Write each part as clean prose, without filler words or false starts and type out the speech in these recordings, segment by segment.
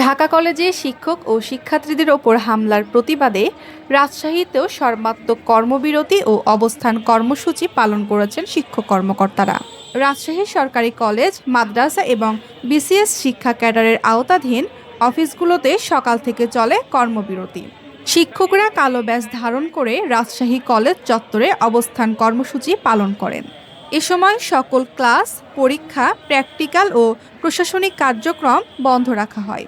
ঢাকা কলেজে শিক্ষক ও শিক্ষার্থীদের ওপর হামলার প্রতিবাদে রাজশাহীতেও সর্বাত্মক কর্মবিরতি ও অবস্থান কর্মসূচি পালন করেছেন শিক্ষক কর্মকর্তারা। রাজশাহী সরকারি কলেজ, মাদ্রাসা এবং বিসিএস শিক্ষা ক্যাডারের আওতাধীন অফিসগুলোতে সকাল থেকে চলে কর্মবিরতি। শিক্ষকরা কালো ব্যাজ ধারণ করে রাজশাহী কলেজ চত্বরে অবস্থান কর্মসূচি পালন করেন। এ সময় সকল ক্লাস, পরীক্ষা, প্র্যাকটিক্যাল ও প্রশাসনিক কার্যক্রম বন্ধ রাখা হয়।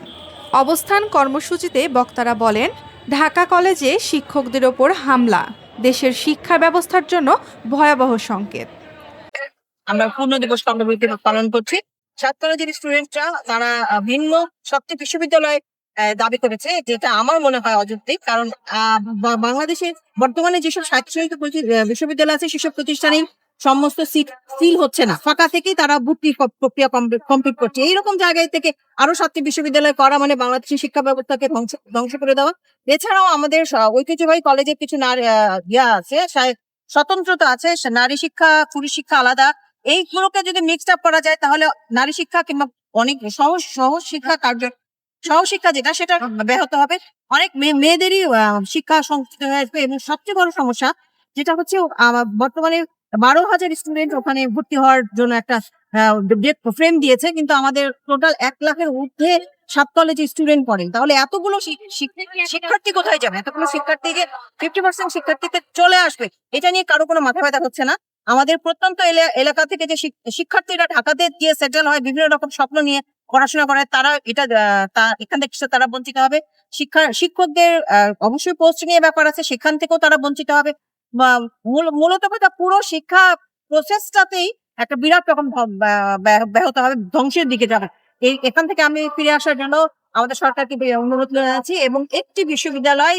অবস্থান কর্মসূচিতে বক্তারা বলেন, ঢাকা কলেজে শিক্ষকদের ওপর হামলা দেশের শিক্ষা ব্যবস্থার জন্য ভয়াবহ সংকেত। আমরা পূর্ণ দিবস কর্মবিরতি পালন করছি। সাত কলেজের স্টুডেন্টরা তারা ভিন্ন সবটি বিশ্ববিদ্যালয় দাবি করেছে, যেটা আমার মনে হয় অযৌক্তিক। কারণ বাংলাদেশে বর্তমানে যেসব স্বায়ত্তশাসিত বিশ্ববিদ্যালয় আছে সেসব প্রতিষ্ঠানে সমস্ত সিট ফিল হচ্ছে না, ফাঁকা থেকেই তারা ভর্তি প্রক্রিয়া কমপ্লিট করছে। এইরকম জায়গায় থেকে আরো 7টি বিশ্ববিদ্যালয় করা মানে বাংলাদেশের শিক্ষা ব্যবস্থাকে ধ্বংস করে দেওয়া। এছাড়াও আমাদের ঐতিহ্যবাহী কলেজের কিছু আছে, স্বতন্ত্রতা আছে, নারী শিক্ষা, পুরুষ শিক্ষা আলাদা। এইগুলোকে যদি মিক্সড আপ করা যায় তাহলে নারী শিক্ষা কিংবা অনেক সহশিক্ষা যেটা সেটা ব্যাহত হবে। অনেক মেয়েদেরই শিক্ষা সংকুচিত হয়ে আসবে। এবং সবচেয়ে বড় সমস্যা যেটা হচ্ছে বর্তমানে 12,000 স্টুডেন্ট ওখানে ভর্তি হওয়ার জন্য একটা ফ্রেম দিয়েছে, কিন্তু আমাদের টোটাল 1 লাখের ঊর্ধ্বে 7 কলেজে স্টুডেন্ট পড়েন। তাহলে এতগুলো শিক্ষার্থী কোথায় যাবে? এতগুলো শিক্ষার্থীকে 50% শিক্ষার্থীতে চলে আসবে, এটা নিয়ে কারো কোনো মাথা ব্যথা হচ্ছে না। আমাদের প্রত্যন্ত এলাকা থেকে যে শিক্ষার্থীরা ঢাকাতে গিয়ে সেটেল হয় বিভিন্ন রকম স্বপ্ন নিয়ে পড়াশোনা করে, তারা এখান থেকে তারা বঞ্চিত হবে। শিক্ষকদের অবশ্যই পোস্টিং এর ব্যাপার আছে, সেখান থেকেও তারা বঞ্চিত হবে। মূলত কথা, পুরো শিক্ষা প্রসেসটাতেই একটা বিরাট রকম ব্যাহত হবে, ধ্বংসের দিকে যাবে। এখান থেকে আমি ফিরে আসার জন্য আমাদের সরকারকে অনুরোধ জানাচ্ছি এবং একটি বিশ্ববিদ্যালয়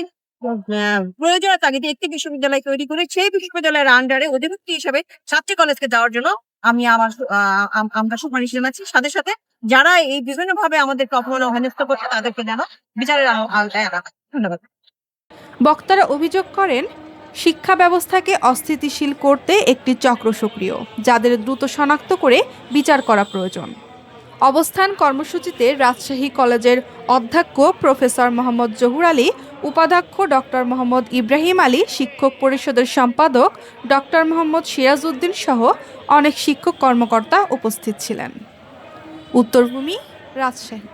প্রয়োজনের তাগিদে একটি বিশ্ববিদ্যালয় তৈরি করে সেই বিশ্ববিদ্যালয়ের আন্ডারে অধিভুক্তি হিসেবে 7টি কলেজকে দেওয়ার জন্য আমরা সুপারিশ জানাচ্ছি। সাথে সাথে যারা এই বিভিন্ন ভাবে আমাদেরকে অপমান ও হেনস্থা করছে তাদেরকে যেন বিচারের আওতায় আনা হয়। ধন্যবাদ। বক্তারা অভিযোগ করেন, শিক্ষা ব্যবস্থাকে অস্থিতিশীল করতে একটি চক্র সক্রিয়, যাদের দ্রুত শনাক্ত করে বিচার করা প্রয়োজন। অবস্থান কর্মসূচিতে রাজশাহী কলেজের অধ্যক্ষ প্রফেসর মোহাম্মদ জহুর আলী, উপাধ্যক্ষ ডক্টর মোহাম্মদ ইব্রাহিম আলী, শিক্ষক পরিষদের সম্পাদক ডক্টর মোহাম্মদ সিরাজ উদ্দিন সহ অনেক শিক্ষক কর্মকর্তা উপস্থিত ছিলেন। উত্তরভূমি, রাজশাহী।